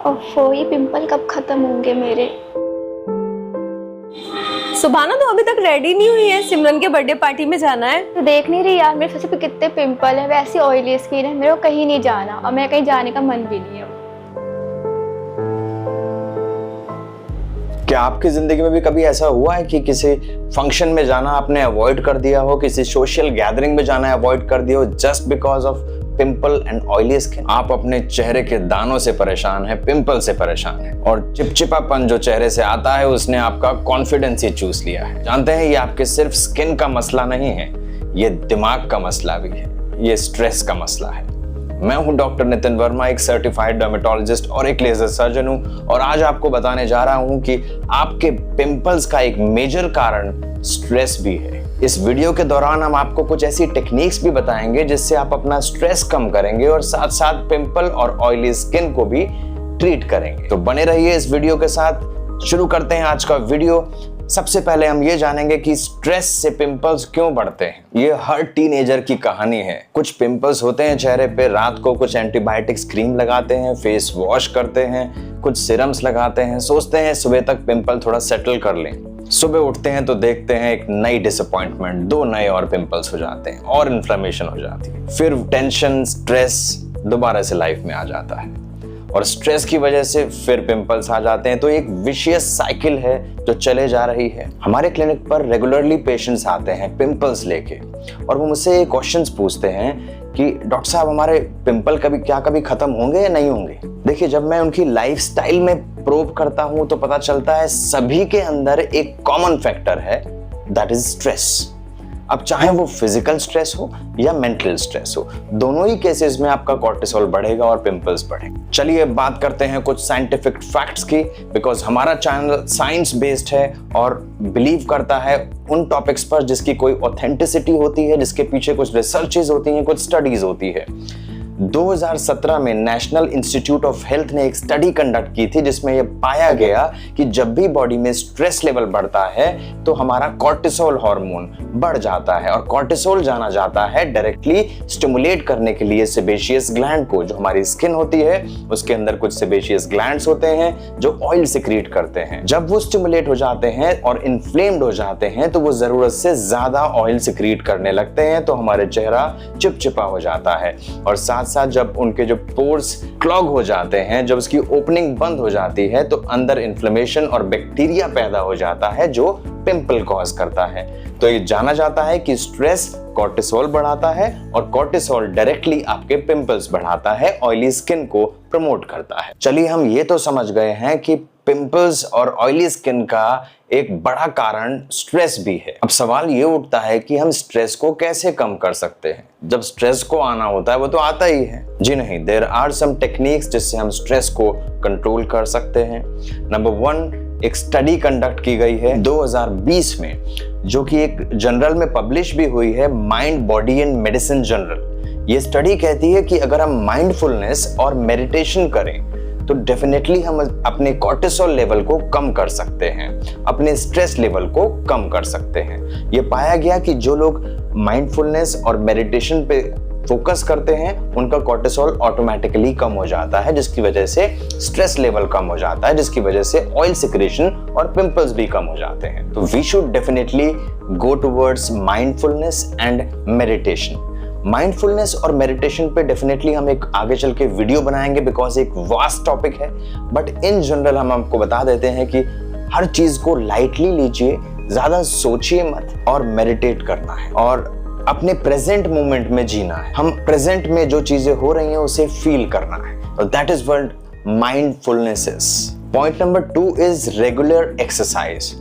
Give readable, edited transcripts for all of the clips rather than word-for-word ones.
ओफो, ये पिंपल कब खत्म होंगे मेरे। सुभाना तो अभी तक रेडी नहीं हुई है, सिमरन के बर्थडे पार्टी में जाना है। तो देख नहीं रही यार, मेरे फेस पे कितने पिंपल है, वैसी ऑयली स्किन है, मेरे को कहीं नहीं जाना और मैं कहीं जाने का मन भी नहीं है। क्या आपकी जिंदगी में भी कभी ऐसा हुआ है कि किसी फंक्शन में जाना आपने अवॉइड कर दिया हो, किसी सोशल गैदरिंग में जाना अवॉइड कर दिया हो just because of pimple and oily skin? आप अपने चेहरे के दानों से परेशान है, पिंपल से परेशान है और चिपचिपापन जो चेहरे से आता है उसने आपका कॉन्फिडेंस ही चूस लिया है। जानते हैं ये आपके सिर्फ स्किन का मसला नहीं है, ये दिमाग का मसला भी है, ये स्ट्रेस का मसला है। मैं हूं डॉक्टर नितिन वर्मा, एक सर्टिफाइड डर्मेटोलॉजिस्ट और एक लेजर सर्जन हूं और आज आपको बताने जा रहा हूं कि आपके पिंपल्स का एक मेजर कारण स्ट्रेस भी है। इस वीडियो के दौरान हम आपको कुछ ऐसी टेक्निक्स भी बताएंगे जिससे आप अपना स्ट्रेस कम करेंगे और साथ साथ पिंपल और ऑयली स्किन को भी ट्रीट करेंगे। तो बने रहिए इस वीडियो के साथ। शुरू करते हैं आज का वीडियो। सबसे पहले हम ये जानेंगे कि स्ट्रेस से पिंपल्स क्यों बढ़ते हैं। ये हर टीनेजर की कहानी है। कुछ पिंपल्स होते हैं चेहरे पे, रात को कुछ एंटीबायोटिक्स क्रीम लगाते हैं, फेस वॉश करते हैं, कुछ सिरम्स लगाते हैं, सोचते हैं सुबह तक पिंपल थोड़ा सेटल कर लें। सुबह उठते हैं तो देखते हैं एक नई डिसअपॉइंटमेंट, 2 नए और पिंपल्स हो जाते हैं और इन्फ्लेमेशन हो जाती है। फिर टेंशन, स्ट्रेस दोबारा से लाइफ में आ जाता है और स्ट्रेस की वजह से फिर पिंपल्स आ जाते हैं। तो एक विशियस साइकिल है जो चले जा रही है। हमारे क्लिनिक पर रेगुलरली पेशेंट्स आते हैं पिंपल्स लेके और वो मुझसे क्वेश्चंस पूछते हैं कि डॉक्टर साहब हमारे पिंपल कभी खत्म होंगे या नहीं होंगे। देखिए, जब मैं उनकी लाइफस्टाइल में प्रोब करता हूं तो पता चलता है सभी के अंदर एक कॉमन फैक्टर है, दैट इज स्ट्रेस। अब चाहे वो फिजिकल स्ट्रेस हो या मेंटल स्ट्रेस हो, दोनों ही केसेस में आपका कॉर्टिसोल बढ़ेगा और पिंपल्स बढ़ेंगे। चलिए अब बात करते हैं कुछ साइंटिफिक फैक्ट्स की, बिकॉज हमारा चैनल साइंस बेस्ड है और बिलीव करता है उन टॉपिक्स पर जिसकी कोई ऑथेंटिसिटी होती है, जिसके पीछे कुछ रिसर्चेज होती हैं, कुछ स्टडीज होती है। 2017 में नेशनल इंस्टीट्यूट ऑफ हेल्थ ने एक स्टडी कंडक्ट की थी जिसमें यह पाया गया कि जब भी बॉडी में स्ट्रेस लेवल बढ़ता है तो हमारा कॉर्टिसोल हार्मोन बढ़ जाता है और कॉर्टिसोल जाना जाता है डायरेक्टली स्टिमुलेट करने के लिए सेबेशियस ग्लैंड को। जो हमारी स्किन होती है उसके अंदर कुछ सेबेशियस ग्लैंड्स होते हैं जो ऑयल सिक्रीट करते हैं। जब वो स्टिमुलेट हो जाते हैं और इन्फ्लेम्ड हो जाते हैं तो वो जरूरत से ज्यादा ऑयल सिक्रीट करने लगते हैं, तो हमारे चेहरा चिपचिपा हो जाता है और साथ साथ जब उनके जो पोर्स क्लॉग हो जाते हैं, जब उसकी ओपनिंग बंद हो जाती है तो अंदर इन्फ्लेमेशन और बैक्टीरिया पैदा हो जाता है जो पिंपल कॉज करता है। तो ये जाना जाता है कि स्ट्रेस कॉर्टिसोल बढ़ाता है और कॉर्टिसोल डायरेक्टली आपके पिंपल्स बढ़ाता है, ऑयली स्किन को प्रमोट करता है। चलिए हम ये तो समझ गए हैं कि पिंपल्स और ऑयली स्किन का एक बड़ा कारण स्ट्रेस भी है। अब सवाल ये उठता है कि हम स्ट्रेस को कैसे कम कर सकते हैं। जब स्ट्रेस को आना होता है वो तो आता ही है। जी नहीं, देयर आर सम टेक्निक्स जिससे हम स्ट्रेस को कंट्रोल कर सकते हैं। नंबर 1, एक स्टडी कंडक्ट की गई है 2020 में, जो कि एक जर्नल में पब्लिश भी हुई है, mind body and medicine journal. ये स्टडी कहती है कि अगर हम माइंडफुलनेस और मेडिटेशन करें तो डेफिनेटली हम अपने कॉर्टिसोल लेवल को कम कर सकते हैं, अपने स्ट्रेस लेवल को कम कर सकते हैं। ये पाया गया कि जो लोग माइंडफुलनेस और मेडिटेशन पे फोकस करते हैं उनका कॉर्टिसोल ऑटोमेटिकली कम हो जाता है, जिसकी वजह से स्ट्रेस लेवल कम हो जाता है, जिसकी वजह से ऑयल सिक्रेशन और पिंपल्स भी कम हो जाते हैं। तो we should definitely go towards mindfulness and meditation. Mindfulness और मेडिटेशन पे डेफिनेटली हम एक आगे चल के वीडियो बनाएंगे बिकॉज एक वास्ट टॉपिक है, बट इन जनरल हम आपको बता देते हैं कि हर चीज को लाइटली लीजिए, ज्यादा सोचिए मत और मेडिटेट करना है और अपने प्रेजेंट मोमेंट में जीना है। हम प्रेजेंट में जो चीजें हो रही हैं उसे फील करना है और that is what mindfulness is. Point number 2 is regular exercise.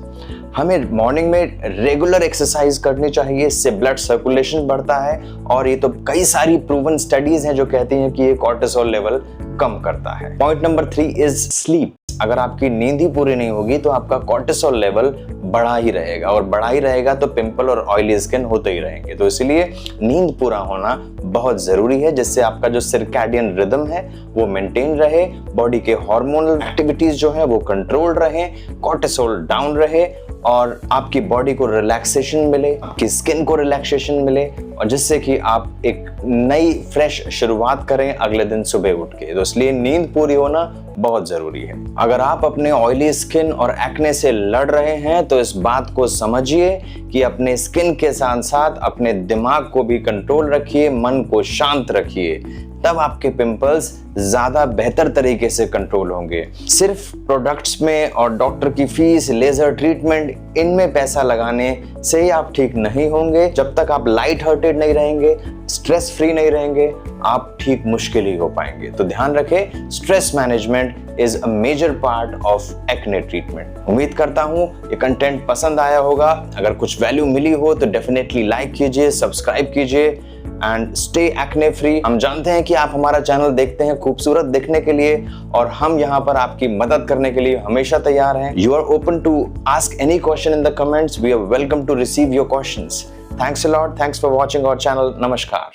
हमें मॉर्निंग में रेगुलर एक्सरसाइज करनी चाहिए, इससे ब्लड सर्कुलेशन बढ़ता है और ये तो कई सारी प्रूवन स्टडीज हैं जो कहती हैं कि ये कॉर्टिसोल लेवल कम करता है। Point number 3 is sleep. अगर आपकी नींद ही पूरी नहीं होगी तो आपका कॉर्टिसोल लेवल बढ़ा ही रहेगा और बढ़ा ही रहेगा तो पिंपल और ऑयली स्किन होते ही रहेंगे। तो इसलिए नींद पूरा होना बहुत जरूरी है, जिससे आपका जो सर्कैडियन रिदम है वो मेंटेन रहे, बॉडी के हार्मोनल एक्टिविटीज जो है वो कंट्रोल रहे, कॉर्टिसोल डाउन रहे और आपकी बॉडी को रिलैक्सेशन मिले, आपकी स्किन को रिलैक्सेशन मिले, और जिससे कि आप एक नई फ्रेश शुरुआत करें अगले दिन सुबह उठ के। तो इसलिए नींद पूरी होना बहुत जरूरी है। अगर आप अपने ऑयली स्किन और एक्ने से लड़ रहे हैं तो इस बात को समझिए कि अपने स्किन के साथ साथ अपने दिमाग को भी कंट्रोल रखिए, मन को शांत रखिए, तब आपके पिंपल्स ज्यादा बेहतर तरीके से कंट्रोल होंगे। सिर्फ प्रोडक्ट्स में और डॉक्टर की फीस, लेजर ट्रीटमेंट, इनमें पैसा लगाने से ही आप ठीक नहीं होंगे। जब तक आप लाइट हार्टेड नहीं रहेंगे, स्ट्रेस फ्री नहीं रहेंगे, आप ठीक मुश्किल ही हो पाएंगे। तो ध्यान रखें, stress management is a major part of acne treatment. उम्मीद करता हूं ये कंटेंट पसंद आया होगा। अगर कुछ वैल्यू मिली हो तो डेफिनेटली लाइक कीजिए, सब्सक्राइब कीजिए एंड स्टे एक्ने फ्री। हम जानते हैं कि आप हमारा चैनल देखते हैं खूबसूरत दिखने के लिए, और हम यहाँ पर आपकी मदद करने के लिए हमेशा तैयार हैं। You are open to ask any question in the comments. We are welcome to receive your questions. Thanks a lot. Thanks for watching our channel. नमस्कार।